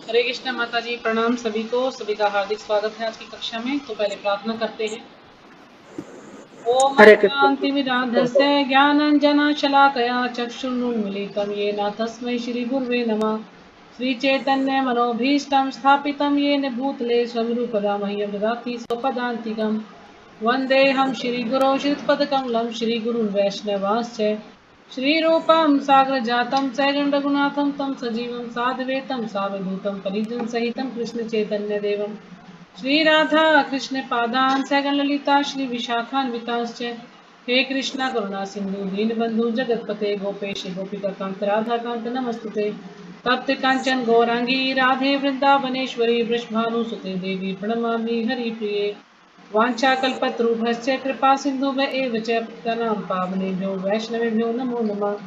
हरे कृष्ण माता जी, प्रणाम सभी को। सभी का हार्दिक स्वागत है आज की कक्षा में। तो पहले प्रार्थना करते हैं। ओम हरे कृष्ण। अज्ञानतिमिरान्धस्य ज्ञानाञ्जनशलाकया चक्षुरुन्मीलितं येन तस्मै श्रीगुरुवे नमः। श्रीचैतन्यमनोभीष्टं स्थापितं येन भूतले स्वरूपदा मह्यं ददाति स्वपदान्तिकं। वन्देऽहं श्रीगुरो श्रीयुतपदकमलं श्रीगुरुन् वैष्णवांश्च श्रीरूपं सागरजातं सैगण्डरघुनाथं तं सजीवं साद्वैतं सावधूतं परिजनसहितं कृष्णचैतन्यदेवं श्री राधा कृष्ण पादान सैगण ललिता श्री विशाखान्वितांश्च। हे कृष्णा करुणा सिंधु दीनबंधु जगतपते गोपेश गोपिका कांत राधा कांत नमस्तुते। तप्त कांचन गौरांगी राधे वृंदावनेश्वरी वृषभानुसुते देवी प्रणमामि हरिप्रिये। वाञ्छाकल्पतरुभ्यश्च कृपा सिन्धुभ्य एव च पतितानां पावनेभ्यो वैष्णवेभ्यो नमो नमः।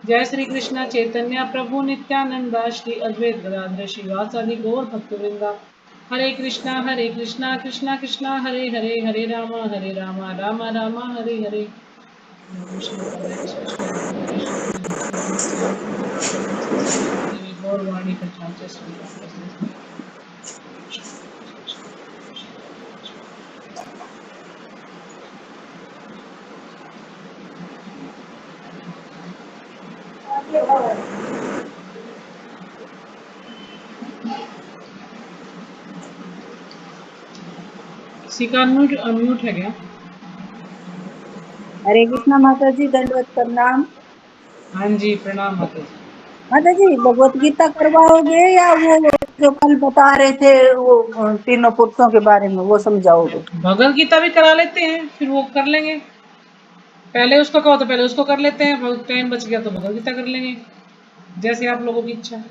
जय श्री कृष्ण चैतन्य प्रभु नित्यानंदा श्री अद्वैत गदाधर श्रीवासादि गौर भक्तवृंदा। हरे कृष्णा कृष्णा कृष्णा हरे हरे, हरे राम राम राम हरे हरे। गौरवाणी प्रचार श्री किसी का अनम्यूट है क्या? हरे कृष्णा माता जी, दंडवत प्रणाम। हाँ जी, प्रणाम माता जी। माता जी, भगवत गीता करवाओगे या वो जो कल बता रहे थे वो तीनों पुरुषों के बारे में वो समझाओगे? भगवत गीता भी करा लेते हैं, फिर वो कर लेंगे। पहले उसको कहो तो पहले उसको कर लेते हैं, बहुत टाइम बच गया तो भगवत गीता कर लेंगे, जैसे आप लोगों की इच्छा।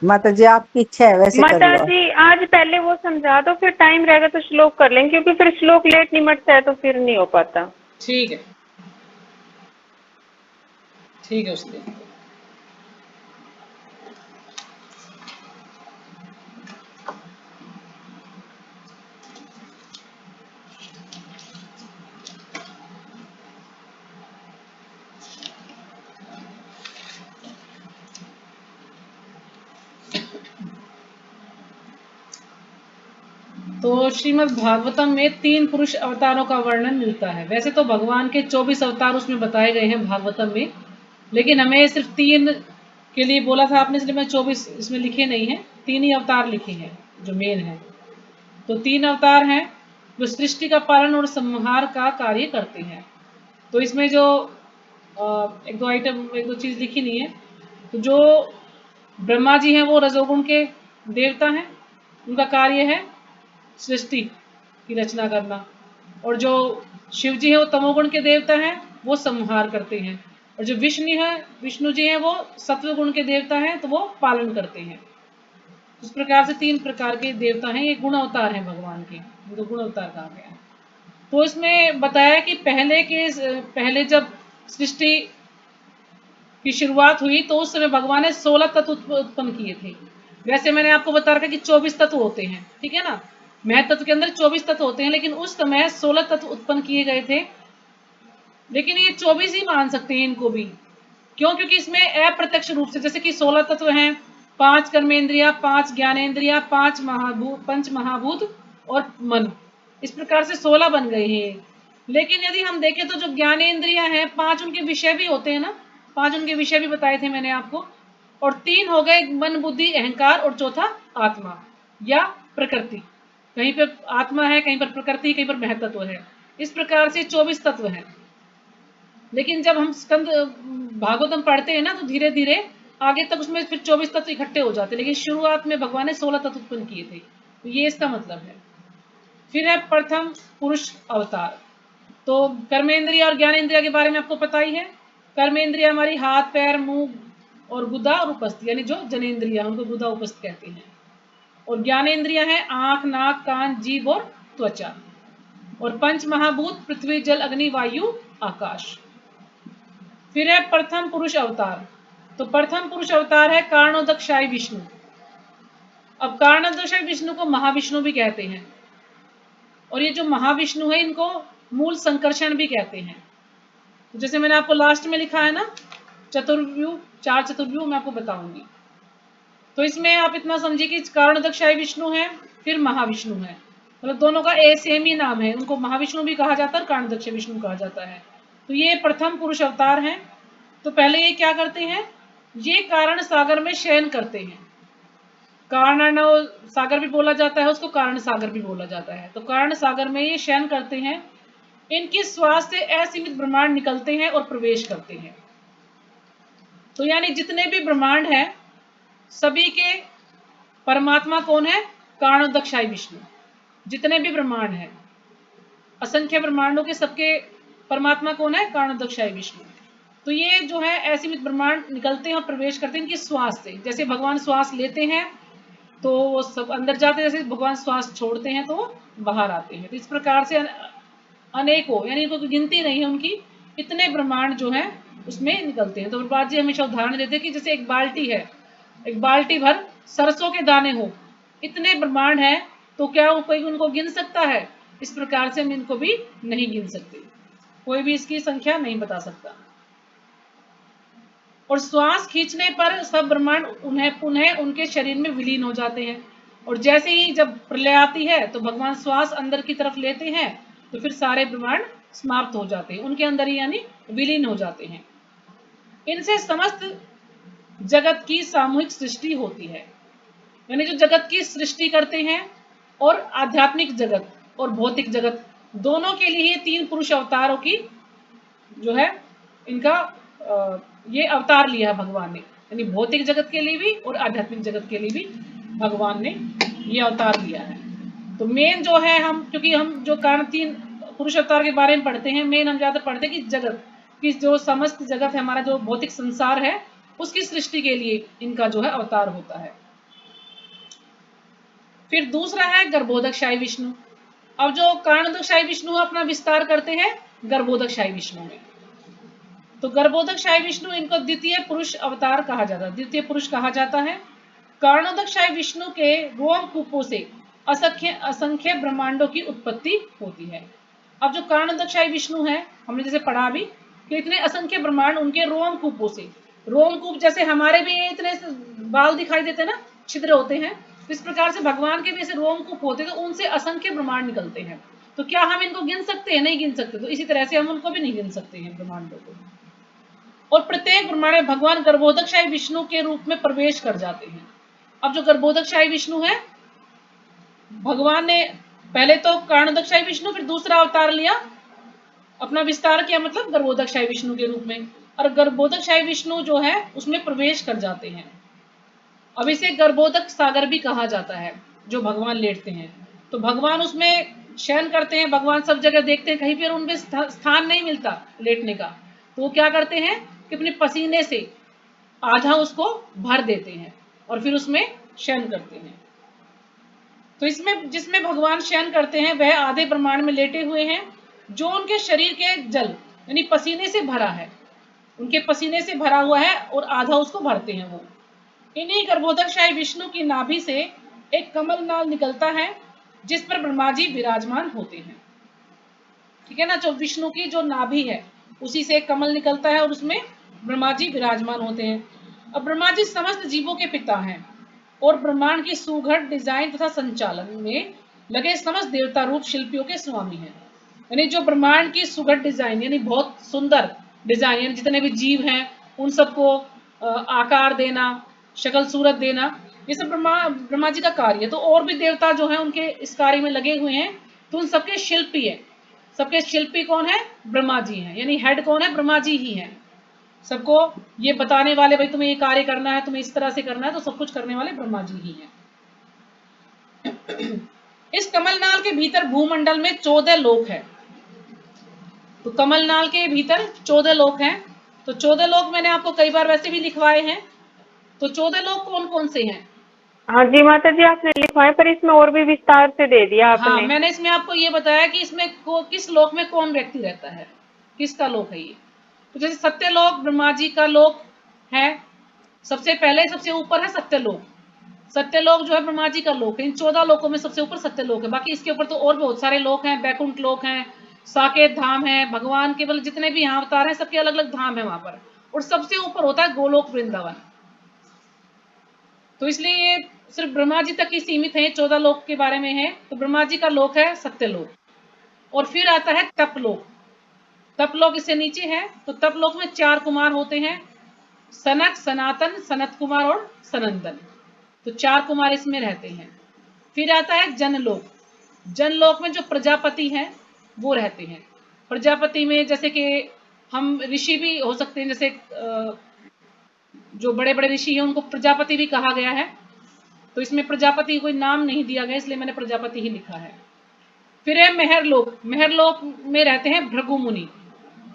माता जी, आपकी इच्छा है वैसे कर माता लो। जी आज पहले वो समझा दो, फिर टाइम रहेगा तो श्लोक कर लेंगे, क्योंकि फिर श्लोक लेट निमटता है तो फिर नहीं हो पाता। ठीक है, ठीक है उसके। तो श्रीमद् भागवतम में 3 पुरुष अवतारों का वर्णन मिलता है। वैसे तो भगवान के 24 अवतार उसमें बताए गए हैं भागवतम में, लेकिन हमें सिर्फ 3 के लिए बोला था आपने, इसलिए मैं 24 इसमें लिखे नहीं है, 3 ही अवतार लिखे हैं जो मेन है। तो 3 अवतार हैं जो सृष्टि का पालन और संहार का कार्य करते हैं। तो इसमें जो एक दो चीज लिखी नहीं है। तो जो ब्रह्मा जी हैं वो रजोगुण के देवता हैं, उनका कार्य है सृष्टि की रचना करना। और जो शिव जी हैं वो तमोगुण के देवता हैं, वो संहार करते हैं। और जो विष्णु जी हैं वो सत्व गुण के देवता हैं, तो वो पालन करते हैं। इस प्रकार से 3 प्रकार के देवता हैं, ये गुण अवतार हैं भगवान के, इनको गुण अवतार कहा गया। तो इसमें बताया कि पहले जब सृष्टि की शुरुआत हुई तो उस समय भगवान ने 16 तत्व उत्पन्न किए थे। वैसे मैंने आपको बता रखा कि 24 तत्व होते हैं, ठीक है ना। महतत्व के अंदर 24 तत्व होते हैं, लेकिन उस समय 16 तत्व उत्पन्न किए गए थे। लेकिन ये 24 ही मान सकते हैं इनको भी। क्यों? क्योंकि इसमें अप्रत्यक्ष रूप से, जैसे कि 16 तत्व हैं, 5 कर्मेंद्रिया, 5 ज्ञानेन्द्रिया, 5 महाभूत, पंच महाभूत और मन, इस प्रकार से 16 बन गए हैं। लेकिन यदि हम देखें तो जो ज्ञानेन्द्रिया हैं, 5 उनके विषय भी होते हैं ना, 5 उनके विषय भी बताए थे मैंने आपको। और 3 हो गए मन बुद्धि अहंकार, और चौथा आत्मा या प्रकृति। कहीं पर आत्मा है, कहीं पर प्रकृति, कहीं पर महतत्व है। इस प्रकार से 24 तत्व हैं। लेकिन जब हम स्कंद भागवतम पढ़ते हैं ना, तो धीरे धीरे आगे तक उसमें फिर 24 तत्व इकट्ठे हो जाते हैं, लेकिन शुरुआत में भगवान ने 16 तत्व उत्पन्न किए थे। तो ये इसका मतलब है। फिर है प्रथम पुरुष अवतार। तो कर्मेंद्रिय और ज्ञानेन्द्रिय के बारे में आपको पता ही है। कर्मेंद्रिय हमारी हाथ पैर मुंह और गुदा और उपस्थ, यानी जो जनेन्द्रिय, उनको गुदा उपस्थ कहते हैं। और ज्ञानेन्द्रिय है आंख नाक कान जीभ और त्वचा। और पंच महाभूत पृथ्वी जल अग्नि वायु आकाश। फिर है प्रथम पुरुष अवतार। तो प्रथम पुरुष अवतार है कारणोदकशाही विष्णु। अब कारणोदकशाही विष्णु को महाविष्णु भी कहते हैं। और ये जो महाविष्णु है, इनको मूल संकर्षण भी कहते हैं। तो जैसे मैंने आपको लास्ट में लिखा है ना, चतुर्व्यूह, 4 चतुर्व्यूह मैं आपको बताऊंगी। तो इसमें आप इतना समझिए कि कारणोदकशाही विष्णु है, फिर महाविष्णु है, मतलब दोनों का सेम ही नाम है, उनको महाविष्णु भी कहा जाता है और कारणोदकशाही विष्णु कहा जाता है। तो ये प्रथम पुरुष अवतार हैं। तो पहले ये क्या करते हैं, ये कारण सागर में शयन करते हैं। कारण सागर भी बोला जाता है उसको, कारण सागर भी बोला जाता है। तो कारण सागर में ये शयन करते हैं। इनकी श्वास से असीमित ब्रह्मांड निकलते हैं और प्रवेश करते हैं। तो यानी जितने भी ब्रह्मांड हैं सभी के परमात्मा कौन है, कारणोदकशाही विष्णु। जितने भी ब्रह्मांड हैं, असंख्य ब्रह्मांडों के सबके परमात्मा कौन है, कारणोदकशाही विष्णु। तो ये जो है असीमित ब्रह्मांड निकलते हैं और प्रवेश करते हैं इनकी श्वास से। जैसे भगवान श्वास लेते हैं तो वो सब अंदर जाते हैं, जैसे भगवान श्वास छोड़ते हैं तो वो बाहर आते हैं। तो इस प्रकार से अनेकों, यानी कोई गिनती नहीं है उनकी, इतने ब्रह्मांड जो है उसमें निकलते हैं। तो प्रभुपाद जी हमेशा उदाहरण देते हैं कि जैसे एक बाल्टी है, एक बाल्टी भर सरसों के दाने हो, इतने ब्रह्मांड है, तो क्या कोई उनको गिन सकता है? इस प्रकार से हम इनको भी नहीं गिन सकते, कोई भी इसकी संख्या नहीं बता सकता। और श्वास खींचने पर सब ब्रह्मांड उन्हें पुनः उनके शरीर में विलीन हो जाते हैं। और जैसे ही जब प्रलय आती है तो भगवान श्वास अंदर की तरफ लेते हैं तो फिर सारे ब्रह्मांड समाप्त हो जाते हैं, उनके अंदर ही यानी विलीन हो जाते हैं। इनसे समस्त जगत की सामूहिक सृष्टि होती है। यानी जो जगत की सृष्टि करते हैं, और आध्यात्मिक जगत और भौतिक जगत दोनों के लिए तीन पुरुष अवतारों की जो है इनका ये अवतार लिया है भगवान ने। यानी भौतिक जगत के लिए भी और आध्यात्मिक जगत के लिए भी भगवान ने ये अवतार लिया है। तो मेन जो है, हम क्योंकि हम जो कारण तीन पुरुष अवतार के बारे में पढ़ते हैं, मेन हम ज्यादा पढ़ते हैं कि जगत की जो समस्त जगत है, हमारा जो भौतिक संसार है, उसकी सृष्टि के लिए इनका जो है अवतार होता है। फिर दूसरा है गर्भोदकशाही विष्णु। अब जो कारणोदकशाही विष्णु अपना विस्तार करते हैं गर्भोदकशाही विष्णु में। तो गर्भोदकशाही विष्णु, इनको द्वितीय पुरुष अवतार कहा जाता है, द्वितीय पुरुष कहा जाता है। कारणोदकशाही विष्णु के रोमकूपों से असंख्य ब्रह्मांडों की उत्पत्ति होती है। अब जो कारणोदकशाही विष्णु है, हमने जैसे पढ़ा भी कि इतने असंख्य ब्रह्मांड उनके रोमकूपों से, रोमकूप जैसे हमारे भी इतने बाल दिखाई देते हैं ना, छिद्र होते हैं, इस प्रकार से भगवान के भी ऐसे रोमकूप होते हैं, तो उनसे असंख्य ब्रह्मांड निकलते हैं। तो क्या हम इनको गिन सकते हैं? नहीं गिन सकते। तो इसी तरह से हम उनको भी नहीं गिन सकते हैं ब्रह्मांडों को। और प्रत्येक ब्रह्मांड में भगवान गर्भोदकशाही विष्णु के रूप में प्रवेश कर जाते हैं। अब जो गर्भोदकशाही विष्णु है, भगवान ने पहले तो कारणोदकशाही विष्णु, फिर दूसरा अवतार लिया, अपना विस्तार किया, मतलब गर्भोदकशाही विष्णु के रूप में। और गर्भोदकशाही विष्णु जो है उसमें प्रवेश कर जाते हैं। अब इसे गर्भोदक सागर भी कहा जाता है, जो भगवान लेटते हैं। तो भगवान उसमें शयन करते हैं, भगवान सब जगह देखते हैं, कहीं पर उनमें स्थान नहीं मिलता लेटने का। तो वो क्या करते हैं कि अपने पसीने से आधा उसको भर देते हैं और फिर उसमें शयन करते हैं। तो इसमें जिसमें भगवान शयन करते हैं वह आधे ब्रह्मांड में लेटे हुए हैं, जो उनके शरीर के जल यानी पसीने से भरा है, उनके पसीने से भरा हुआ है, और आधा उसको भरते हैं वो। इन्हीं गर्भोदकशाही विष्णु की नाभि से एक कमल नाल निकलता है, जिस पर ब्रह्मा जी विराजमान होते हैं। ठीक है ना, जो विष्णु की जो नाभि है उसी से एक कमल निकलता है और उसमें ब्रह्मा जी विराजमान होते हैं। अब ब्रह्मा जी समस्त जीवों के पिता हैं और ब्रह्मांड की सुघड़ डिजाइन तथा संचालन में लगे समस्त देवता रूप शिल्पियों के स्वामी हैं। यानी जो ब्रह्मांड की सुघड़ डिजाइन, यानी बहुत सुंदर डिजाइन, यानी जितने भी जीव हैं उन सबको आकार देना, शक्ल सूरत देना, ये सब ब्रह्मा जी का कार्य है। तो और भी देवता जो है उनके इस कार्य में लगे हुए हैं। तो उन सबके शिल्पी है, सबके शिल्पी कौन है? ब्रह्मा जी हैं। यानी हेड कौन है? ब्रह्मा जी ही हैं। सबको ये बताने वाले, भाई तुम्हें ये कार्य करना है, तुम्हें इस तरह से करना है, तो सब कुछ करने वाले ब्रह्मा जी ही हैं। इस कमलनाल के भीतर भूमंडल में 14 लोक है। तो कमलनाल के भीतर 14 लोक हैं। तो 14 लोक मैंने आपको कई बार वैसे भी लिखवाए हैं। तो 14 लोक कौन कौन से हैं? हाँ जी माता जी, आपने लिखवाए, पर इसमें और भी विस्तार से दे दिया आपने। हाँ, मैंने इसमें आपको ये बताया कि इसमें किस लोक में कौन व्यक्ति रहता है, किसका लोक है ये। तो जैसे सत्यलोक ब्रह्मा जी का लोक है, सबसे पहले सबसे ऊपर है सत्यलोक। सत्यलोक जो है ब्रह्मा जी का लोक है। इन 14 लोकों में सबसे ऊपर सत्यलोक है। बाकी इसके ऊपर तो और बहुत सारे लोक हैं, बैकुंठ लोक हैं, साकेत धाम है, भगवान के मतलब जितने भी यहाँ अवतार हैं सबके अलग अलग धाम है वहां पर। और सबसे ऊपर होता है गोलोक वृंदावन। तो इसलिए ये सिर्फ ब्रह्मा जी तक ही सीमित है, 14 लोक के बारे में है। तो ब्रह्मा जी का लोक है सत्यलोक, और फिर आता है तपलोक। तपलोक इससे नीचे है। तो तपलोक में 4 कुमार होते हैं, सनक, सनातन, सनत कुमार और सनंदन। तो 4 कुमार इसमें रहते हैं। फिर आता है जनलोक। जनलोक में जो प्रजापति हैं वो रहते हैं। प्रजापति में जैसे कि हम ऋषि भी हो सकते हैं, जैसे जो बड़े बड़े ऋषि हैं उनको प्रजापति भी कहा गया है। तो इसमें प्रजापति कोई नाम नहीं दिया गया, इसलिए मैंने प्रजापति ही लिखा है। फिर है मेहरलोक। मेहरलोक में रहते हैं भृगु मुनि।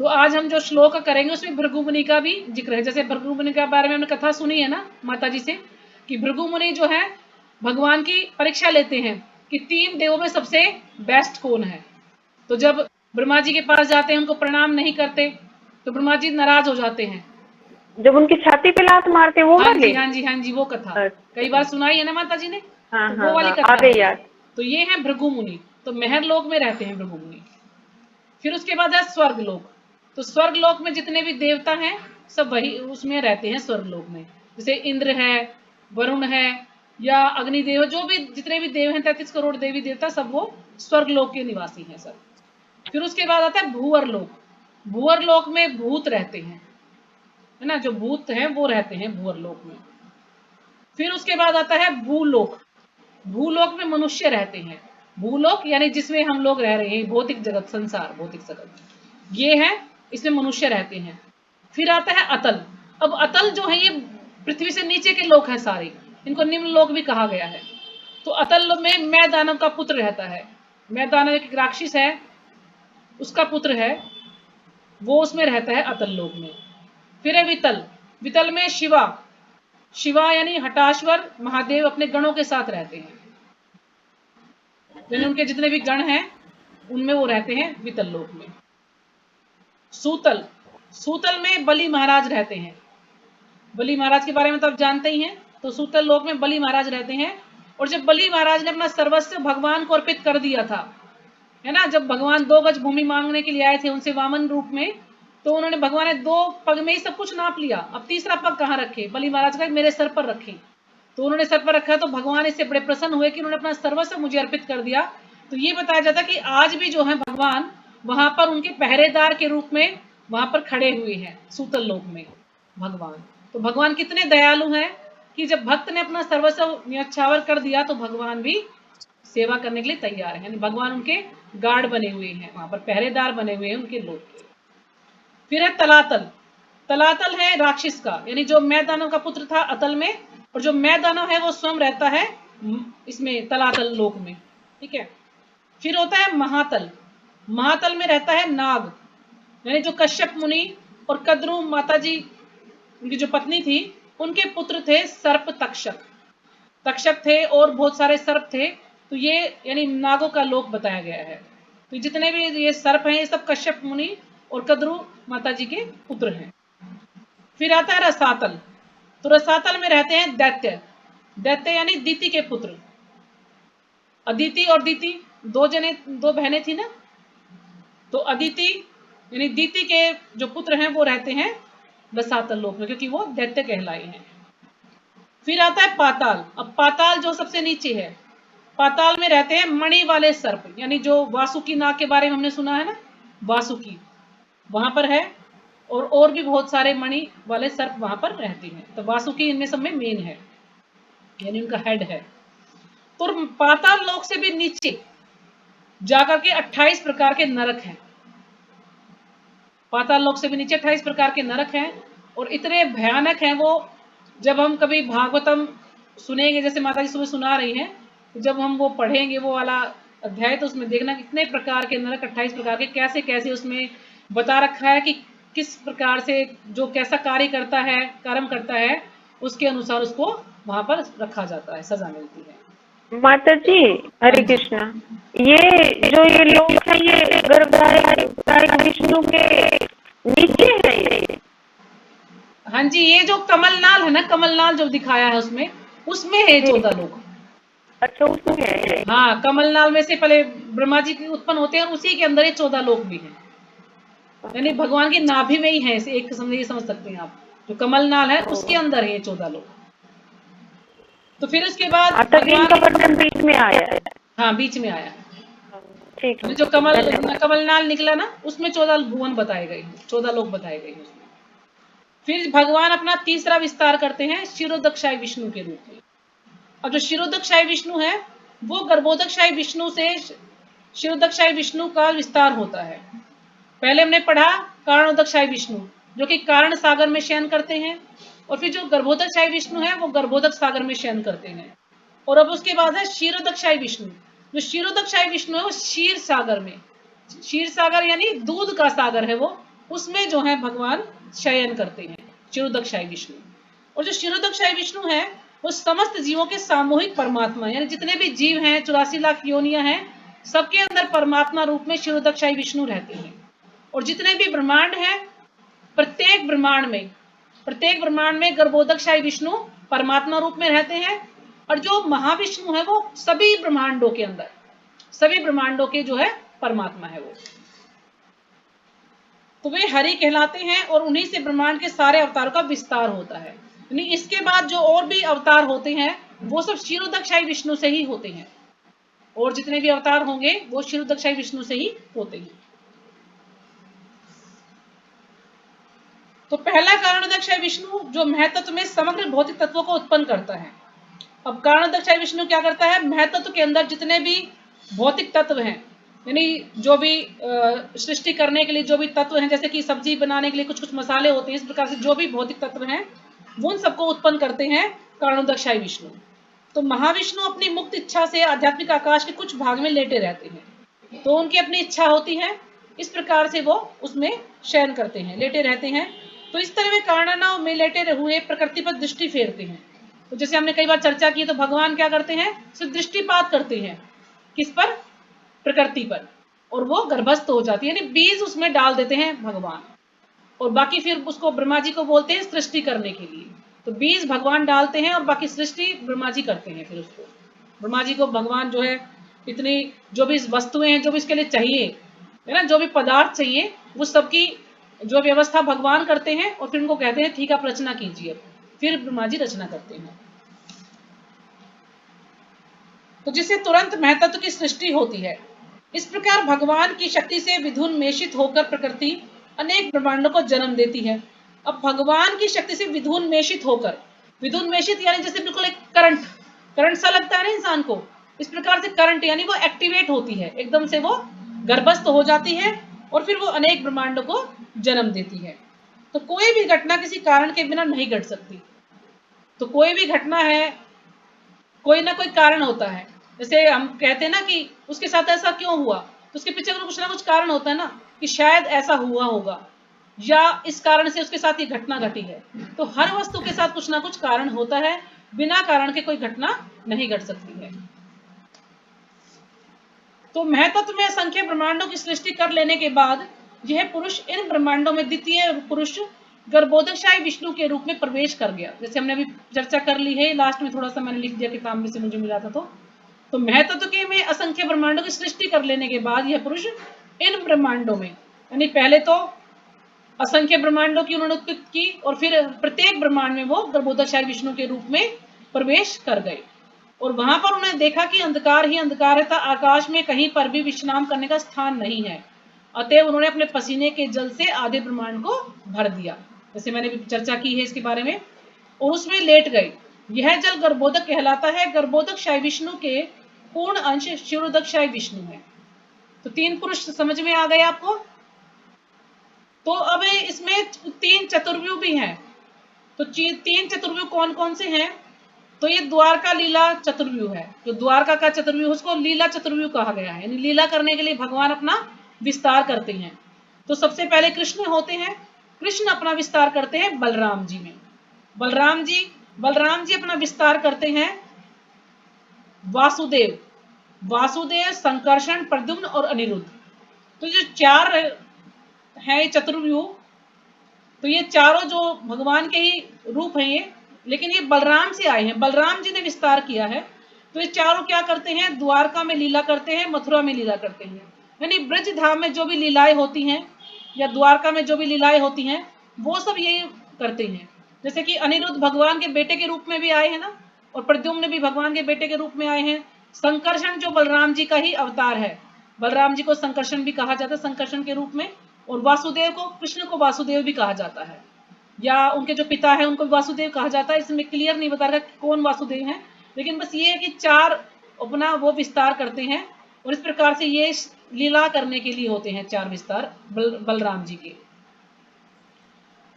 तो आज हम जो श्लोक करेंगे उसमें भृगु मुनि का भी जिक्र है। जैसे भृगु मुनि के बारे में हमने कथा सुनी है ना माता जी से, कि भृगु मुनि जो है भगवान की परीक्षा लेते हैं कि 3 देवों में सबसे बेस्ट कौन है। तो जब ब्रह्मा जी के पास जाते हैं, उनको प्रणाम नहीं करते, तो ब्रह्मा जी नाराज हो जाते हैं। जब उनकी छाती पे लात मारते वो हाँ वाले? जी, हाँ जी, हाँ जी, वो कथा कई अच्छा। बार सुनाई है ना माता जी ने। हाँ तो हाँ वो वाली हाँ, आ कथा गई है। याद। तो ये है भृगु मुनि। तो मेहरलोक में रहते हैं भृगु मुनि। फिर उसके बाद है स्वर्ग लोक। तो स्वर्ग लोक में जितने भी देवता हैं सब वही उसमें रहते हैं स्वर्ग लोक में। जैसे इंद्र है, वरुण है, या अग्निदेव, जो भी जितने भी देव हैं 33 करोड़ देवी देवता, सब वो स्वर्ग लोक के निवासी हैं सब। फिर उसके बाद आता है भूअर लोक। भूअर लोक में भूत रहते हैं, है ना, जो भूत हैं वो रहते हैं भूअर लोक में। फिर उसके बाद आता है भूलोक। भूलोक में मनुष्य रहते हैं। भूलोक यानी जिसमें हम लोग रह रहे हैं, भौतिक जगत, संसार, भौतिक जगत ये है, इसमें मनुष्य रहते हैं। फिर आता है अतल। अब अतल जो है ये पृथ्वी से नीचे के लोक हैं सारे, इनको निम्न लोक भी कहा गया है। तो अतल में मैं दानव का पुत्र रहता है। मैं दानव एक राक्षस है, उसका पुत्र है, वो उसमें रहता है अतल लोक में। फिर है वितल। वितल में शिवा। शिवा यानी हटाश्वर महादेव अपने गणों के साथ रहते हैं, यानी उनके जितने भी गण हैं उनमें वो रहते हैं वितल लोक में। सूतल। सूतल में बलि महाराज रहते हैं। बलि महाराज के बारे में तो आप जानते ही हैं। तो सूतल लोक में बलि महाराज रहते हैं। और जब बलि महाराज ने अपना सर्वस्व भगवान को अर्पित कर दिया था, है ना, जब भगवान 2 गज भूमि मांगने के लिए आए थे उनसे वामन रूप में, तो उन्होंने, भगवान ने 2 पग में ही सब कुछ नाप लिया। अब तीसरा पग कहाँ रखे? बलि महाराज का मेरे सर पर रखे। तो उन्होंने सर पर रखा, तो भगवान इससे बड़े प्रसन्न हुए कि उन्होंने अपना सर्वस्व मुझे अर्पित कर दिया। तो ये बताया जाता कि आज भी जो है भगवान वहां पर उनके पहरेदार के रूप में वहां पर खड़े हुए हैं सूतल लोक में भगवान। तो भगवान कितने दयालु हैं कि जब भक्त ने अपना सर्वस्व न्यौछावर कर दिया तो भगवान भी सेवा करने के लिए तैयार है। यानी भगवान उनके गार्ड बने हुए हैं, वहां पर पहरेदार बने हुए हैं उनके लोक के। फिर है तलातल। तलातल है राक्षस का, यानी जो मैं दानव का पुत्र था अतल में, और जो मैं दानव है वो स्वयं रहता है इसमें तलातल लोक में। ठीक है। फिर होता है महातल। महातल में रहता है नाग, यानी जो कश्यप मुनि और कद्रू माता जी उनकी जो पत्नी थी उनके पुत्र थे सर्प तक्षक। तक्षक थे और बहुत सारे सर्प थे। तो ये यानी नागों का लोक बताया गया है। तो जितने भी ये सर्प हैं ये सब कश्यप मुनि और कद्रू माता जी के पुत्र हैं। फिर आता है रसातल। तो रसातल में रहते हैं दैत्य। दैत्य यानी दीति के पुत्र। अदिति और दीति 2 बहनें थी ना। तो अदिति यानी दीति के जो पुत्र हैं वो रहते हैं रसातल लोक में, क्योंकि वो दैत्य कहलाए हैं। फिर आता है पाताल। अब पाताल जो सबसे नीचे है, पाताल में रहते हैं मणि वाले सर्प, यानी जो वासुकी नाग के बारे में हमने सुना है ना, वासुकी वहां पर है। और भी बहुत सारे मणि वाले सर्प वहां पर रहते हैं। तो वासुकी इनमें सब में मेन है, यानी उनका हेड है। तो पाताल लोक से भी नीचे जाकर के 28 प्रकार के नरक हैं। पाताल लोक से भी नीचे 28 प्रकार के नरक हैं, और इतने भयानक हैं वो। जब हम कभी भागवतम सुनेंगे, जैसे माता जी सुबह सुना रही हैं, तो जब हम वो पढ़ेंगे वो वाला अध्याय, तो उसमें देखना कितने प्रकार के नरक, 28 प्रकार के, कैसे कैसे उसमें बता रखा है कि किस प्रकार से जो कैसा कार्य करता है, कर्म करता है, उसके अनुसार उसको वहां पर रखा जाता है, सजा मिलती है। माता जी हाँ हरे जी। कृष्णा। ये लोक है ये गर्भधारक विष्णु के नीचे है ये? हाँ जी, ये जो कमलनाल है ना, कमलनाल जो दिखाया है उसमें, उसमें है 14 लोग। अच्छा उसमें है ये। हाँ, कमलनाल में से पहले ब्रह्मा जी की उत्पन्न होते हैं और उसी के अंदर ये 14 लोक भी हैं। यानी भगवान की नाभि में ही है, इसे एक किस्म से ये समझ सकते हैं आप। जो कमलनाल है उसके अंदर है ये 14 लोक। तो फिर उसके बाद तो 3 का भगवान, वर्णन बीच में आया है। हाँ बीच में आया है, ठीक है, जो धन्यवाद। कमलनाल निकला ना, उसमें 14 भुवन बताए गए हैं, 14 लोग बताए गए हैं उसमें। फिर भगवान अपना तीसरा विस्तार करते हैं क्षीरोदक्षाई विष्णु के रूप में। अब जो क्षीरोदक्षाई विष्णु है वो गर्भोदक्षाई विष्णु से क्षीरोदक्षाई विष्णु का विस्तार होता है। पहले हमने पढ़ा कारणोदक्षाई विष्णु जो कि कारण सागर में शयन करते हैं, और फिर जो गर्भोदक्षाई विष्णु है वो गर्भोदक सागर में शयन करते हैं। और अब उसके बाद है क्षीरोदक्षाई विष्णु। जो क्षीरोदक्षाई विष्णु है वो क्षीर सागर में, क्षीर सागर यानी दूध का सागर है वो, उसमें जो है भगवान शयन करते हैं क्षीरोदक्षाई विष्णु। और जो क्षीरोदक्षाई विष्णु है वो समस्त जीवों के सामूहिक परमात्मा, यानी जितने भी जीव हैं 84 लाख योनियां हैं, सबके अंदर परमात्मा रूप में क्षीरोदक्षाई विष्णु रहते हैं। और जितने भी ब्रह्मांड हैं प्रत्येक ब्रह्मांड में गर्भोदक्षाई विष्णु परमात्मा रूप में रहते हैं। और जो महाविष्णु है वो सभी ब्रह्मांडों के अंदर, सभी ब्रह्मांडों के जो है परमात्मा है वो, तो वे हरि कहलाते हैं और उन्हीं से ब्रह्मांड के सारे अवतारों का विस्तार होता है। यानी इसके बाद जो और भी अवतार होते हैं वो सब क्षीरोदक्षाई विष्णु से ही होते हैं, और जितने भी अवतार होंगे वो क्षीरोदक्षाई विष्णु से ही होते हैं। तो पहला कारणोदक्षाई विष्णु जो महतत्व में समग्र भौतिक तत्वों को उत्पन्न करता है। अब कारणोदक्षाई विष्णु क्या करता है, महतत्व के अंदर जितने भी भौतिक तत्व हैं, यानी जो भी सृष्टि करने के लिए जो भी तत्व हैं, जैसे कि सब्जी बनाने के लिए कुछ कुछ मसाले होते हैं, इस प्रकार से जो भी भौतिक तत्व हैं वो उन सबको उत्पन्न करते हैं कारणोदक्षाई विष्णु। तो महाविष्णु अपनी मुक्त इच्छा से आध्यात्मिक आकाश के कुछ भाग में लेटे रहते हैं, तो उनकी अपनी इच्छा होती है, इस प्रकार से वो उसमें शयन करते हैं, लेटे रहते हैं। तो इस तरह वे कारणाओं में लेटे हुए प्रकृति पर दृष्टि फेरते हैं। तो जैसे हमने कई बार चर्चा की, तो भगवान क्या करते हैं, सिर्फ दृष्टिपात करते हैं, किस पर, प्रकृति पर, और वो गर्भस्थ हो जाती है, यानी बीज उसमें डाल देते हैं भगवान, और बाकी फिर उसको ब्रह्मा जी को बोलते हैं सृष्टि करने के लिए। तो बीज भगवान डालते हैं और बाकी सृष्टि ब्रह्मा जी करते हैं। फिर उसको ब्रह्मा जी को भगवान जो है इतनी जो भी वस्तुएं हैं, जो भी इसके लिए चाहिए है ना, जो भी पदार्थ चाहिए, वो सबकी जो व्यवस्था भगवान करते हैं, और फिर उनको कहते हैं ठीक आप रचना कीजिए, फिर ब्रह्मा जी रचना करते हैं। तो जिससे तुरंत महतत्व की सृष्टि होती है। इस प्रकार भगवान की शक्ति से विधुन्मेषित होकर प्रकृति अनेक ब्रह्मांडों को जन्म देती है। अब भगवान की शक्ति से विधुन्मेषित होकर, विधुन्मेषित यानी जैसे बिल्कुल एक करंट सा लगता है ना इंसान को, इस प्रकार से करंट यानी वो एक्टिवेट होती है, एकदम से वो गर्भस्थ हो जाती है, और फिर वो अनेक ब्रह्मांडों को जन्म देती है। तो कोई भी घटना किसी कारण के बिना नहीं घट सकती। तो कोई भी घटना है, कोई ना कोई कारण होता है। जैसे हम कहते हैं ना कि उसके साथ ऐसा क्यों हुआ, तो उसके पीछे कुछ ना कुछ कारण होता है ना, कि शायद ऐसा हुआ होगा, या इस कारण से उसके साथ ये घटना घटी है। तो हर वस्तु के साथ कुछ ना कुछ कारण होता है, बिना कारण के कोई घटना नहीं घट सकती है। तो महतत्व में असंख्य ब्रह्मांडों की सृष्टि कर लेने के बाद यह पुरुष इन ब्रह्मांडों में द्वितीय पुरुष गर्भोदक्षाई विष्णु के रूप में प्रवेश कर गया। जैसे हमने अभी चर्चा कर ली है, लास्ट में थोड़ा सा मैंने लिख दिया किताब में से मुझे मिला था। तो महतत्व के में असंख्य ब्रह्मांडों की सृष्टि कर लेने के बाद यह पुरुष इन ब्रह्मांडों में, यानी पहले तो असंख्य ब्रह्मांडों की उन्होंने उत्पत्ति की, और फिर प्रत्येक ब्रह्मांड में वो गर्भोदक्षाई विष्णु के रूप में प्रवेश कर गए। और वहां पर उन्होंने देखा कि अंधकार ही अंधकार है, आकाश में कहीं पर भी विश्राम करने का स्थान नहीं है। अतएव उन्होंने अपने पसीने के जल से आधे ब्रह्मांड को भर दिया, जैसे मैंने भी चर्चा की है इसके बारे में, और उसमें लेट गए। यह जल गर्भोदक कहलाता है। गर्भोदक्षाई विष्णु के पूर्ण अंश क्षीरोदक्षाई विष्णु है। तो 3 पुरुष समझ में आ गए आपको। तो अब इसमें 3 चतुर्व्यूह भी हैं। तो 3 चतुर्व्यूह कौन कौन से हैं, तो ये द्वारका लीला चतुर्व्यूह है। जो द्वारका का चतुर्व्यूह उसको लीला चतुर्व्यूह कहा गया है, यानी लीला करने के लिए भगवान अपना विस्तार करते हैं। तो सबसे पहले कृष्ण होते हैं, कृष्ण अपना विस्तार करते हैं बलराम जी में। बलराम जी अपना विस्तार करते हैं वासुदेव, संकर्षण, प्रद्युम्न और अनिरुद्ध। तो जो 4 है चतुर्व्यूह, तो ये चारों जो भगवान के ही रूप हैं ये, लेकिन ये बलराम से आए हैं, बलराम जी ने विस्तार किया है। तो ये चारों क्या करते हैं, द्वारका में लीला करते हैं, मथुरा में लीला करते हैं, यानी ब्रज धाम में जो भी लीलाएं होती हैं या द्वारका में जो भी लीलाएं होती हैं वो सब यही करते हैं। जैसे कि अनिरुद्ध भगवान के बेटे के रूप में भी आए हैं ना, और प्रद्युम्न भी भगवान के बेटे के रूप में आए हैं। संकर्षण जो बलराम जी का ही अवतार है, बलराम जी को संकर्षण भी कहा जाता है संकर्षण के रूप में, और वासुदेव को, कृष्ण को वासुदेव भी कहा जाता है, या उनके जो पिता है उनको वासुदेव कहा जाता है। इसमें क्लियर नहीं बता रहा कि कौन वासुदेव है, लेकिन बस ये है कि 4 अपना वो विस्तार करते हैं, और इस प्रकार से ये लीला करने के लिए होते हैं 4 विस्तार बलराम जी के।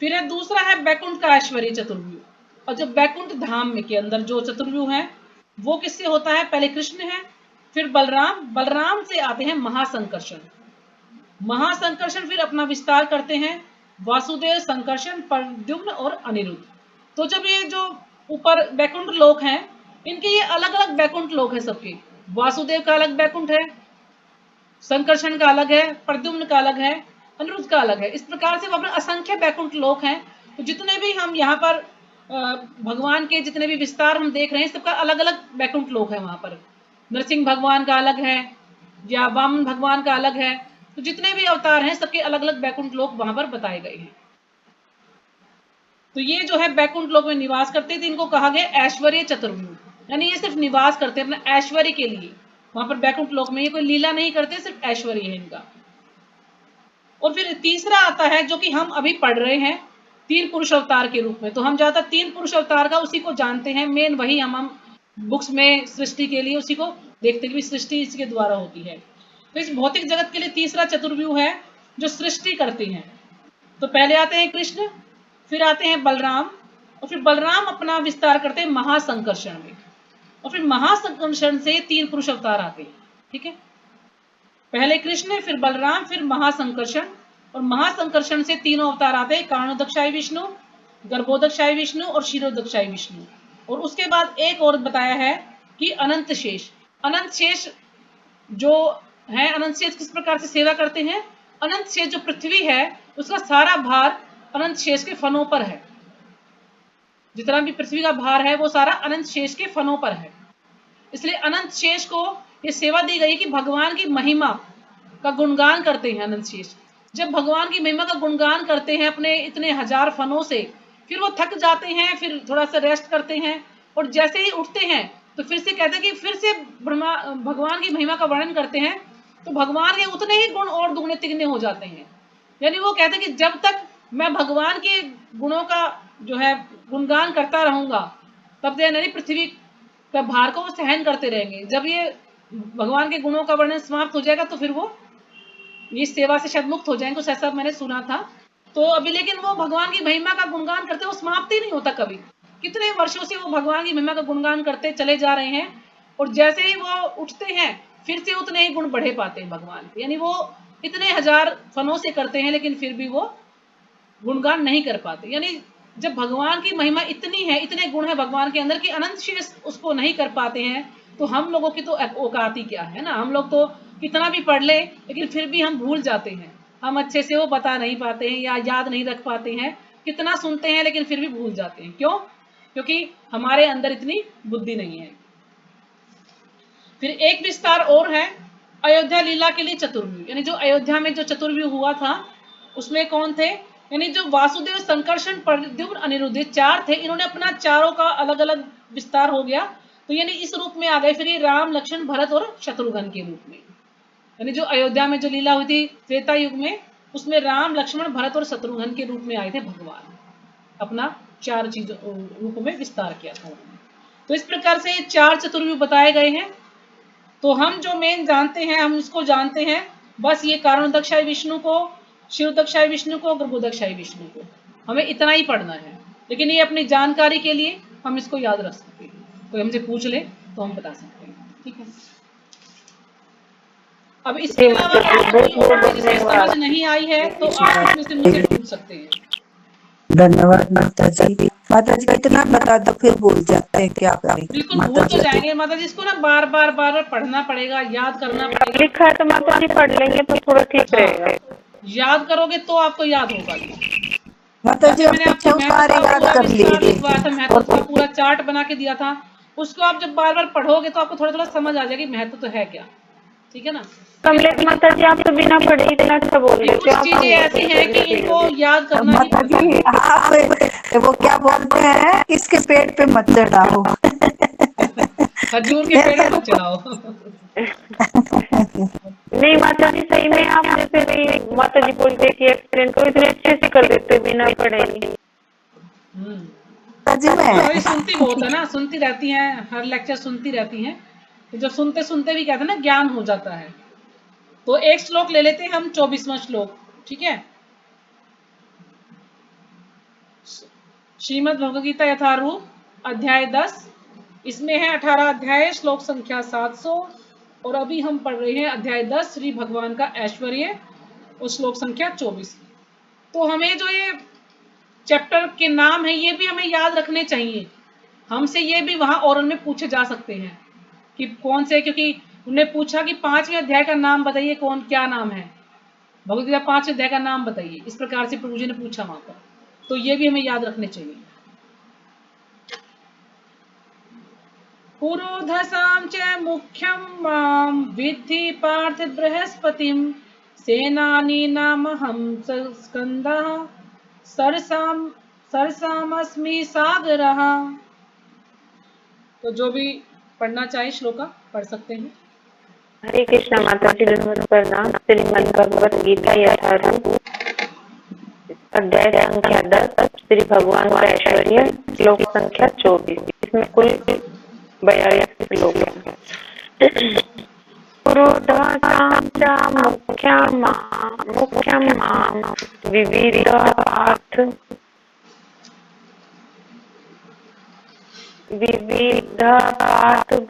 फिर है दूसरा है बैकुंठ का ऐश्वर्य चतुर्व्यूह, और जो बैकुंठ धाम में के अंदर जो चतुर्व्यूह है वो किससे होता है? पहले कृष्ण है, फिर बलराम, बलराम से आते हैं महासंकर्षण, महासंकर्षण फिर अपना विस्तार करते हैं वासुदेव, संकर्षण, प्रद्युम्न और अनिरुद्ध। तो जब ये जो ऊपर बैकुंठ लोक हैं, इनके ये अलग अलग बैकुंठ लोक है सबके, वासुदेव का अलग बैकुंठ है, संकर्षण का अलग है, प्रद्युम्न का अलग है, अनिरुद्ध का अलग है। इस प्रकार से वहां पर असंख्य बैकुंठ लोक हैं। तो जितने भी हम यहाँ पर भगवान के जितने भी विस्तार हम देख रहे हैं, सबका अलग अलग बैकुंठ लोक है। वहां पर नरसिंह भगवान का अलग है, या वामन भगवान का अलग है। तो जितने भी अवतार हैं सबके अलग अलग बैकुंठ लोक वहां पर बताए गए हैं। तो ये जो है बैकुंठ लोक में निवास करते थे, इनको कहा गया ऐश्वर्य चतुर्व्यूह, यानी ये सिर्फ निवास करते हैं अपने ऐश्वर्य के लिए। वहां पर बैकुंठ लोक में ये कोई लीला नहीं करते, सिर्फ ऐश्वर्य है इनका। और फिर तीसरा आता है जो कि हम अभी पढ़ रहे हैं 3 पुरुष अवतार के रूप में। तो हम ज्यादा 3 पुरुष अवतार का उसी को जानते हैं, मेन वही हम बुक्स में सृष्टि के लिए उसी को देखते हैं कि सृष्टि इसके द्वारा होती है। तो इस भौतिक जगत के लिए तीसरा चतुर्व्यूह है जो सृष्टि करते हैं। तो पहले आते हैं कृष्ण, फिर आते हैं बलराम, और फिर बलराम अपना विस्तार करते हैं महासंकर्षण में, और फिर महासंकर्षण से 3 पुरुष अवतार आते हैं। ठीक है, पहले कृष्ण, फिर बलराम, फिर महासंकर्षण, और महासंकर्षण से 3 अवतार आते हैं, कारणोदकशायी विष्णु, गर्भोदकशायी विष्णु और क्षीरोदकशायी विष्णु। और उसके बाद एक और बताया है कि अनंत शेष। अनंत शेष जो है, अनंत शेष किस प्रकार से सेवा करते हैं? अनंत शेष जो पृथ्वी है उसका सारा भार अनंत शेष के फनों पर है। जितना भी पृथ्वी का भार है वो सारा अनंत शेष के फनों पर है। इसलिए अनंत शेष को ये सेवा दी गई कि भगवान की महिमा का गुणगान करते हैं अनंत शेष। जब भगवान की महिमा का गुणगान करते हैं अपने इतने 1000 फनों से, फिर वो थक जाते हैं, फिर थोड़ा सा रेस्ट करते हैं, और जैसे ही उठते हैं तो फिर से कहते हैं कि फिर से भगवान की महिमा का वर्णन करते हैं। तो भगवान के उतने ही गुण और दुगने तिगने हो जाते हैं। यानी वो कहते हैं कि जब तक मैं भगवान के गुणों का जो है गुणगान करता रहूंगा, तब यानी पृथ्वी का भार को वो सहन करते रहेंगे। जब ये भगवान के गुणों का वर्णन समाप्त हो जाएगा तो फिर वो इस सेवा से शायद मुक्त हो जाएंगे, कुछ ऐसा मैंने सुना था। तो अभी लेकिन वो भगवान की महिमा का गुणगान करते, वो समाप्त ही नहीं होता कभी। कितने वर्षों से वो भगवान की महिमा का गुणगान करते चले जा रहे हैं, और जैसे ही वो उठते हैं फिर से उतने ही गुण बढ़े पाते हैं भगवान के। यानी वो इतने 1000 फनों से करते हैं लेकिन फिर भी वो गुणगान नहीं कर पाते। यानी जब भगवान की महिमा इतनी है, इतने गुण है भगवान के अंदर कि अनंत शेष उसको नहीं कर पाते हैं, तो हम लोगों की तो औकात ही क्या है ना। हम लोग तो कितना भी पढ़ ले लेकिन फिर भी हम भूल जाते हैं, हम अच्छे से वो बता नहीं पाते हैं या याद नहीं रख पाते हैं। कितना सुनते हैं लेकिन फिर भी भूल जाते हैं। क्यों? क्योंकि हमारे अंदर इतनी बुद्धि नहीं है। फिर एक विस्तार और है अयोध्या लीला के लिए चतुर्व्यूह, यानी जो अयोध्या में जो चतुर्व्यूह हुआ था उसमें कौन थे? यानी जो वासुदेव, संकर्षण, प्रद्युम्न, अनिरुद्ध 4 थे, इन्होंने अपना चारों का अलग अलग विस्तार हो गया। तो यानी इस रूप में आ गए फिर ये राम, लक्ष्मण, भरत और शत्रुघ्न के रूप में। यानी जो अयोध्या में जो लीला हुई थी त्रेता युग में, उसमें राम, लक्ष्मण, भरत और शत्रुघ्न के रूप में आए थे भगवान, अपना 4 चीजों रूप में विस्तार किया था उन्होंने। तो इस प्रकार से 4 चतुर्व्यूह बताए गए हैं। तो हम जो मेन जानते हैं हम इसको जानते हैं, बस ये कारणोदकशायी विष्णु को, क्षीरोदकशायी विष्णु को, गर्भोदकशायी विष्णु को, हमें इतना ही पढ़ना है। लेकिन ये अपनी जानकारी के लिए हम इसको याद रख सकते हैं। कोई हमसे पूछ ले तो हम बता सकते हैं। ठीक है, अब इसके अलावा समझ नहीं आई है तो आप इसमें से मुझे पूछ सकते हैं। धन्यवाद माता जी। माता जी इतना बता दो फिर भूल जाते हैं, क्या करें? बिल्कुल भूल तो जाएंगे माता जी, इसको ना बार बार पढ़ना पड़ेगा, याद करना पड़ेगा। लिखा है तो माता जी पढ़ लेंगे तो थोड़ा ठीक रहेगा। याद करोगे तो आपको याद होगा। माता जी मैंने आपको सारे याद कर लिए, महत्व का पूरा चार्ट बना के दिया था, उसको आप जब बार बार पढ़ोगे तो आपको थोड़ा थोड़ा समझ आ जाएगी महत्व तो है क्या। ठीक है ना? कमलेश माता जी आप तो बिना पढ़े इतना अच्छा बोल रहे हैं। कुछ चीजें ऐसी हैं कि इनको याद करना ही वो क्या बोलते हैं, इसके पेट पे मत चढ़ाओ। खजूर के पेड़ मत चढ़ाओ। नहीं माता जी, सही में आप जैसे भी माता जी बोलते कि एक्सप्लेन करो, इतने अच्छे से कर देते बिना पढ़े। सच में। बेचारी सुनती बहुत है ना, सुनती रहती हैं, हर लेक्चर सुनती रहती हैं, तो जब सुनते सुनते भी कहते हैं ना ज्ञान हो जाता है। तो एक श्लोक ले लेते हैं हम, 24वां श्लोक, ठीक है। श्रीमद् भगवद गीता यथारूप अध्याय 10, इसमें है 18 अध्याय, श्लोक संख्या 700, और अभी हम पढ़ रहे हैं अध्याय 10 श्री भगवान का ऐश्वर्य, और श्लोक संख्या 24। तो हमें जो ये चैप्टर के नाम है ये भी हमें याद रखने चाहिए। हमसे ये भी वहां ओरल में पूछे जा सकते हैं कि कौन से, क्योंकि उन्हें पूछा कि 5वें अध्याय का नाम बताइए, कौन क्या नाम है भगवद गीता 5वें अध्याय का नाम बताइए, इस प्रकार से प्रभु जी ने पूछा वहां पर, तो ये भी हमें याद रखने चाहिए। पुरोधसां च मुख्यं मां विद्धि पार्थ बृहस्पतिं सेनानीनामहं स्कंदः सरसामस्मि सागरः। तो जो भी पढ़ना चाहे श्लोका पढ़ सकते हैं। हरे कृष्णा माता जी, धन्यवाद प्रणाम। श्रीमद् भगवत गीता यथारूप अध्याय संख्या 10 श्री भगवान का ऐश्वर्य, श्लोक संख्या 24। इसमें कुल 42 श्लोक हैं। पुरोधासां च मुख्यं मां विविधार्थ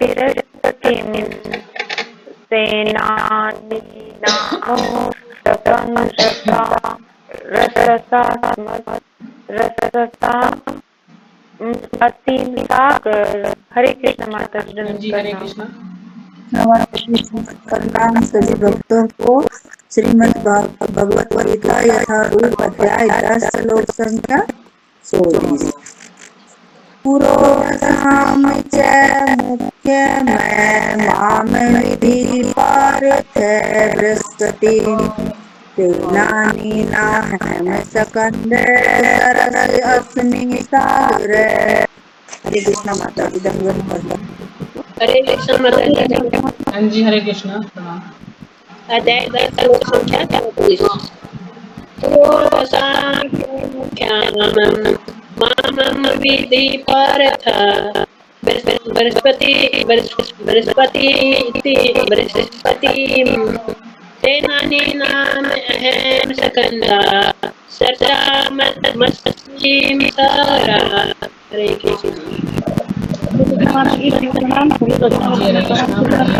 बृहस्पतिं रससामस्मि सागर। हरे कृष्ण माता जी हरे कृष्णा। प्रणाम सभी भक्तों को। श्रीमद् भगवत गीता यथारूप अध्याय 10 श्लोक संख्या 24। पुरोधसां च मुख्यमां विद्धि पार्थ बृहस्पतिं सेनानीनां स्कंदः सरसामस्मि सागरः। हरे कृष्णा माता जी, धन्यवाद। हरे कृष्ण माता जी। हाँ जी हरे कृष्णा प्रणाम। अध्याय 10 श्लोक संख्या 24। पूर्वसां मुख्यां मां विद्धि पार्थ बृहस्पतिं सेनानीनाम् अहं स्कंदः सरसामस्मि सागरः। हरे कृष्ण। जी हरे कृष्णा पढ़िए।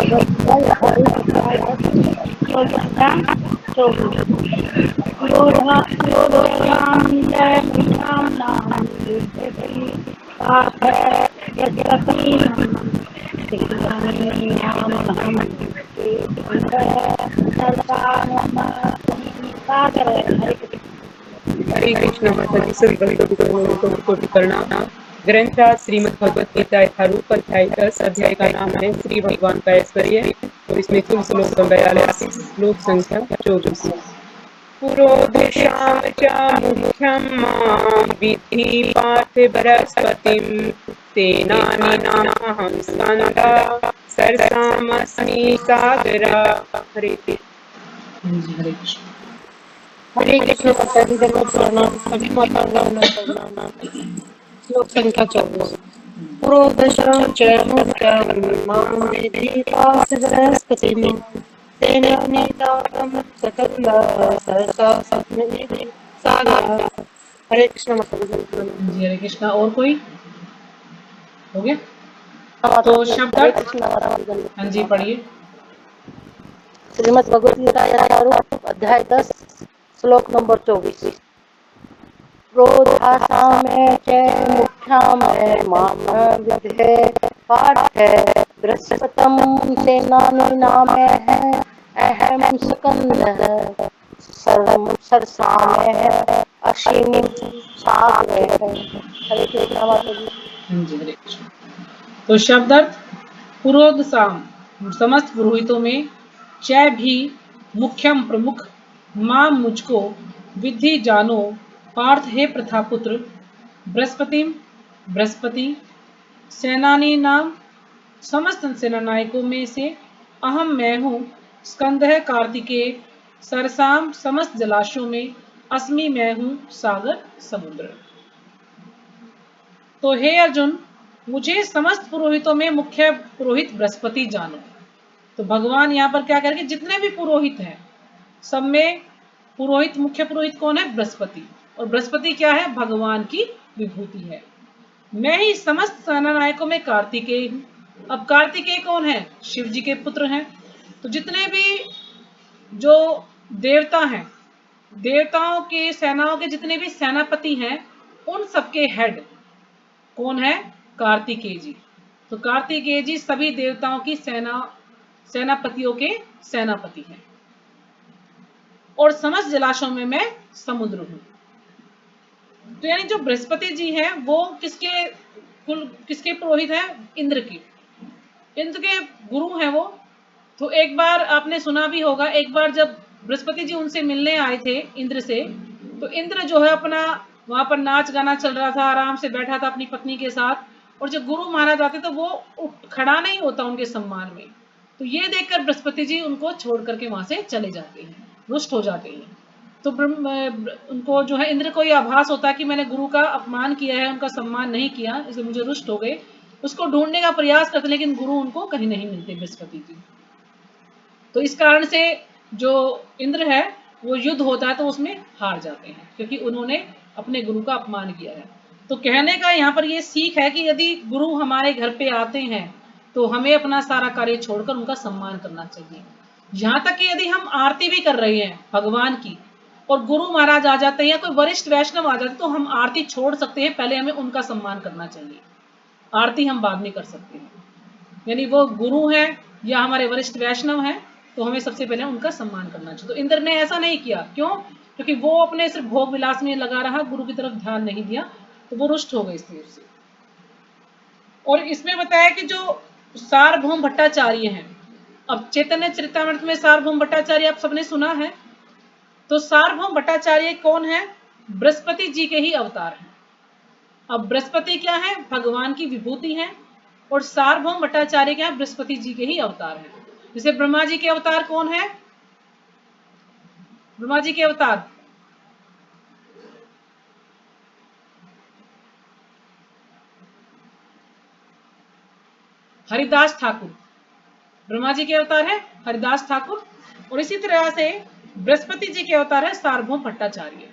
हरे कृष्ण माता जी, सभी भक्तों को प्रणाम। ग्रंथ श्रीमद् भगवत गीता यथारूप अध्याय 10, अध्याय का नाम है श्री भगवान का ऐश्वर्य, और इसमें कुल श्लोक 42, श्लोक संख्या 24। पुरोधसां च मुख्यं मां विद्धि पार्थ बृहस्पतिं सेनानीनामहं स्कंदः सरसामस्मि सागरः। हरे हरे कृष्ण। हरे कृष्ण माता जी, धन्यवाद प्रणाम। सभी माताओं का प्रणाम। श्लोक संख्या 24। पुरोधसां च मुख्यं मां विद्धि पार्थ बृहस्पतिं सेनानीनां स्कंदः सरसामस्मि सागरः। हरे कृष्ण माता जी, प्रणाम। जी हरे कृष्णा। और कोई हो गया? हाँ, तो हरे शब्दार्थ, कृष्ण माता जी, हाँ जी पढ़िए। श्रीमद् भगवद गीता यथारूप अध्याय 10 श्लोक नंबर 24। क्रोधासां च मुख्यां मां विद्धि पार्थ बृहस्पतिं सेनानीनाम् अहं स्कंदः सरसामस्मि सागरः। हरे कृष्ण माता जी। हाँ जी हरे कृष्ण। तो शब्दार्थ, पुरोधसाम समस्त पुरोहितों में, चय भी मुख्यम प्रमुख, मां मुझको, विधि जानो, पार्थ हे प्रथापुत्र, बृहस्पति बृहस्पति, सेनानी नाम समस्त सेनानायकों में से अहम मैं हूँ, स्कंदः कार्तिकेय, सरसाम समस्त जलाशयों में, अस्मि मैं हूँ सागर समुद्र। तो हे अर्जुन, मुझे समस्त पुरोहितों में मुख्य पुरोहित बृहस्पति जानो। तो भगवान यहाँ पर क्या करेंगे, जितने भी पुरोहित हैं सब में पुरोहित, मुख्य पुरोहित कौन है, बृहस्पति। और बृहस्पति क्या है, भगवान की विभूति है। मैं ही समस्त सेनानायकों में कार्तिकेय हूँ। अब कार्तिकेय कौन है, शिव जी के पुत्र हैं। तो जितने भी जो देवता हैं, देवताओं के सेनाओं के जितने भी सेनापति हैं, उन सबके हेड कौन है, कार्तिकेय जी। तो कार्तिकेय जी सभी देवताओं की सेनापतियों के सेनापति हैं। और समस्त जलाशयों में मैं समुद्र हूं। तो यानी जो बृहस्पति जी हैं वो किसके पुरोहित हैं, इंद्र के। इंद्र के गुरु हैं वो। तो एक बार आपने सुना भी होगा, एक बार जब बृहस्पति जी उनसे मिलने आए थे इंद्र से, तो इंद्र जो है अपना वहां पर नाच गाना चल रहा था, आराम से बैठा था अपनी पत्नी के साथ, और जब गुरु महाराज आते तो वो खड़ा नहीं होता उनके सम्मान में। तो ये देखकर बृहस्पति जी उनको छोड़ करके वहां से चले जाते हैं, रुष्ट हो जाते हैं। तो उनको जो है इंद्र को ये आभास होता है कि मैंने गुरु का अपमान किया है, उनका सम्मान नहीं किया, इसलिए मुझे रुष्ट हो गए। उसको ढूंढने का प्रयास करते, लेकिन गुरु उनको कहीं नहीं मिलते बृहस्पति जी। तो इस कारण से जो इंद्र है वो युद्ध होता है तो उसमें हार जाते हैं, क्योंकि उन्होंने अपने गुरु का अपमान किया है। तो कहने का यहाँ पर ये सीख है कि यदि गुरु हमारे घर पे आते हैं तो हमें अपना सारा कार्य छोड़कर उनका सम्मान करना चाहिए। यहाँ तक कि यदि हम आरती भी कर रहे हैं भगवान की और गुरु महाराज आ जाते हैं या कोई वरिष्ठ वैष्णव आ जाते हैं, तो हम आरती छोड़ सकते हैं, पहले हमें उनका सम्मान करना चाहिए, आरती हम बाद में कर सकते हैं। यानी वो गुरु है या हमारे वरिष्ठ वैष्णव हैं तो हमें सबसे पहले उनका सम्मान करना चाहिए। तो इंद्र ने ऐसा नहीं किया, क्यों, क्योंकि वो अपने सिर्फ भोग विलास में लगा रहा, गुरु की तरफ ध्यान नहीं दिया, तो वो रुष्ट हो गए इस से। और इसमें बताया कि जो सार्वभौम भट्टाचार्य हैं, अब चैतन्य चरितामृत में सार्वभौम भट्टाचार्य आप सबने सुना है। तो सार्वभौम भट्टाचार्य कौन है, बृहस्पति जी के ही अवतार हैं। अब बृहस्पति क्या है, भगवान की विभूति है, और सार्वभौम भट्टाचार्य क्या है, बृहस्पति जी के ही अवतार हैं। जैसे ब्रह्मा जी के अवतार कौन है, ब्रह्मा जी के अवतार हरिदास ठाकुर, ब्रह्मा जी के अवतार है हरिदास ठाकुर। और इसी तरह से बृहस्पति जी के अवतार है सार्वभौम भट्टाचार्य।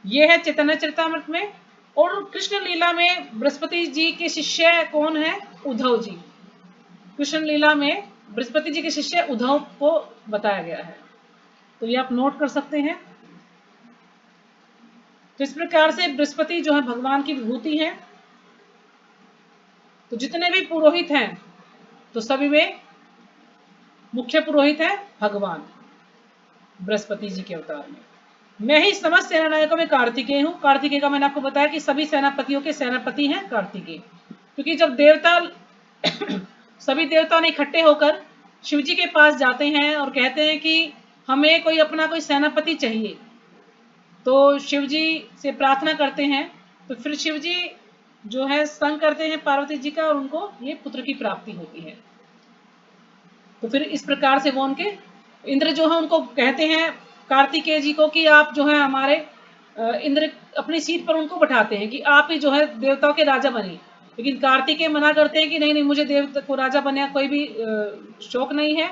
ये है चैतन्य चरितामृत में। और कृष्ण लीला में बृहस्पति जी के शिष्य कौन है, उद्धव जी। कृष्ण लीला में बृहस्पति जी के शिष्य उद्धव को बताया गया है, तो ये आप नोट कर सकते हैं। तो इस प्रकार से बृहस्पति जो है भगवान की विभूति है। तो जितने भी पुरोहित हैं तो सभी में मुख्य पुरोहित है भगवान बृहस्पति जी के अवतार में। मैं ही समस्त सेनानायकों में कार्तिकेय हूं। कार्तिकेय का मैंने आपको बताया कि सभी सेनापतियों के सेनापति हैं कार्तिकेय, क्योंकि जब देवता सभी देवता ने इकट्ठे होकर शिव जी के पास जाते हैं और कहते हैं कि हमें कोई अपना कोई सेनापति चाहिए, तो शिव जी से प्रार्थना करते हैं। तो फिर शिव जी जो है संग करते हैं पार्वती जी का, और उनको ये पुत्र की प्राप्ति होती है। तो फिर इस प्रकार से वो उनके इंद्र जो है उनको कहते हैं कार्तिकेय जी को कि आप जो है हमारे इंद्र अपनी सीट पर उनको बैठाते हैं कि आप ही जो है देवताओं के राजा बने। लेकिन कार्तिकेय मना करते हैं कि नहीं नहीं, मुझे देवता को राजा बनने का कोई भी शौक नहीं है।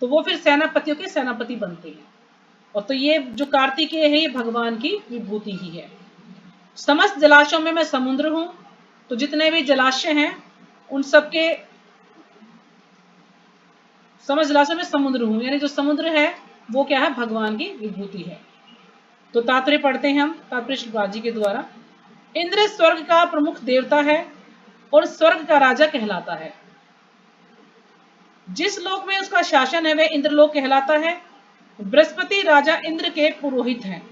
तो वो फिर सेनापतियों के सेनापति बनते हैं। और तो ये जो कार्तिकेय है ये भगवान की विभूति ही है। समस्त जलाशयों में मैं समुद्र हूं। तो जितने भी जलाशय हैं उन सबके समस्त जलाशयों में समुद्र हूं, यानी जो समुद्र है वो क्या है, भगवान की विभूति है। तो तात्पर्य पढ़ते हैं हम तात्पर्य श्रीपाद जी के द्वारा। इंद्र स्वर्ग का प्रमुख देवता है और स्वर्ग का राजा कहलाता है। जिस लोक में उसका शासन है वह इंद्रलोक कहलाता है। बृहस्पति राजा इंद्र के पुरोहित हैं,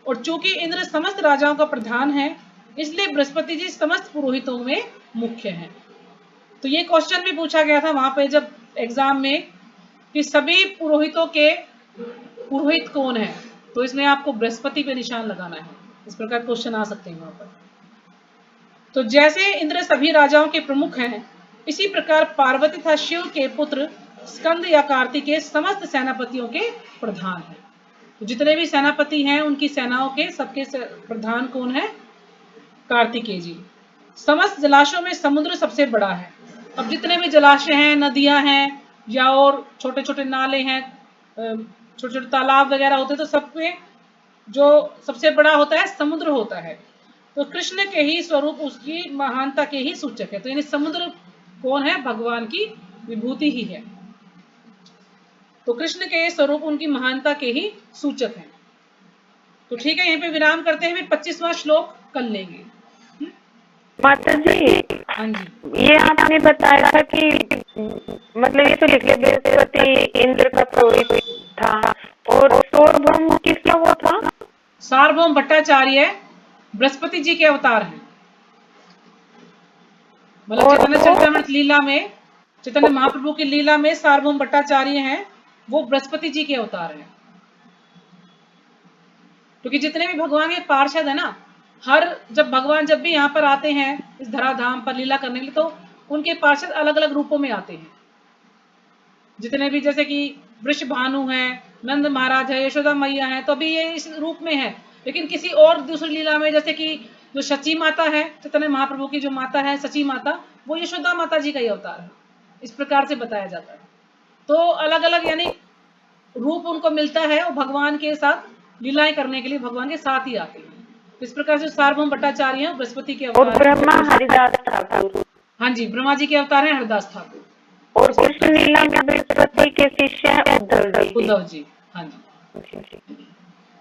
और चूंकि इंद्र समस्त राजाओं का प्रधान है इसलिए बृहस्पति जी समस्त पुरोहितों में मुख्य हैं। तो ये क्वेश्चन भी पूछा गया था वहां पे जब एग्जाम में कि सभी पुरोहितों के पुरोहित कौन है, तो इसमें आपको बृहस्पति पे निशान लगाना है। इस प्रकार क्वेश्चन आ सकते हैं वहां पर। तो जैसे इंद्र सभी राजाओं के प्रमुख हैं इसी प्रकार पार्वती था शिव के पुत्र स्कंद या कार्तिकेय समस्त सेनापतियों के प्रधान है। तो जितने भी सेनापति हैं उनकी सेनाओं के सबके प्रधान कौन है? कार्तिकेय जी। समस्त जलाशयों में समुद्र सबसे बड़ा है। अब जितने भी जलाशय हैं, नदियां हैं या और छोटे छोटे नाले हैं, छोटे छोटे तालाब वगैरह होते हैं, तो सब में जो सबसे बड़ा होता है समुद्र होता है। तो कृष्ण के ही स्वरूप उसकी महानता के ही सूचक है। तो यानी समुद्र कौन है? भगवान की विभूति ही है। तो कृष्ण के स्वरूप उनकी महानता के ही सूचक है। तो ठीक है, यहीं पे विराम करते हैं, फिर 25वां श्लोक कल लेंगे। माता जी, हाँ जी, ये आपने बताया था कि मतलब ये तो लिखे बृहस्पति इंद्र का पुरोहित था, और सार्वभौम किसका वो था? सार्वभौम भट्टाचार्य बृहस्पति जी के अवतार हैं। मतलब चैतन्य चरितामृत लीला में, चैतन्य महाप्रभु की लीला में सार्वभौम भट्टाचार्य हैं, वो बृहस्पति जी के अवतार हैं। क्योंकि जितने भी भगवान के पार्षद है ना, जब भगवान जब भी यहाँ पर आते हैं इस धराधाम पर लीला करने के लिए, तो उनके पार्षद अलग अलग रूपों में आते हैं। जितने भी, जैसे कि वृष भानु है, नंद महाराज है, यशोदा मैया है, तो अभी ये इस रूप में है। लेकिन किसी और दूसरी लीला में, जैसे कि जो सची माता है, चैतन्य महाप्रभु की जो माता है सची माता, वो यशोदा माता जी का ही अवतार है। इस प्रकार से बताया जाता है। तो अलग अलग यानी रूप उनको मिलता है, और भगवान के साथ लीलाएं करने के लिए भगवान के साथ ही आते हैं। इस प्रकार से सार्वभौम भट्टाचार्य हैं, बृहस्पति के और अवतार ब्रह्मा हैं। हरिदास ठाकुर। हाँ जी, ब्रह्मा जी के अवतार हैं हरिदास ठाकुर। और कृष्ण लीला में बृहस्पति के शिष्य है उद्धव जी। उद्धव जी, हाँ जी।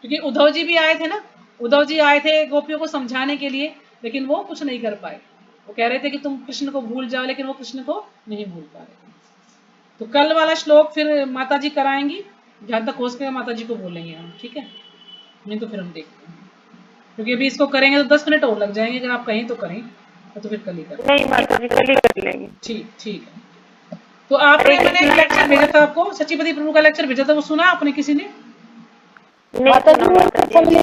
क्योंकि उद्धव जी भी आए थे ना, उद्धव जी आए थे गोपियों को समझाने के लिए, लेकिन वो कुछ नहीं कर पाए। वो कह रहे थे कि तुम कृष्ण को भूल जाओ, लेकिन वो कृष्ण को नहीं भूल पा रहे। तो कल वाला श्लोक फिर माता जी कराएंगी, जहां तक हो सके माता जी को बोलेंगे हम, ठीक है? नहीं तो फिर हम देखते हैं, क्योंकि अभी इसको करेंगे तो 10 मिनट और लग जाएंगे। अगर आप कहें तो करें, तो फिर कल ही करें। नहीं माता जी, कल ही कर लेंगे। ठीक है। तो आपने, मैंने एक लेक्चर भेजा था आपको, सचिपति प्रभु का लेक्चर भेजा था, वो सुना आपने किसी ने? नहीं सुना माता जी।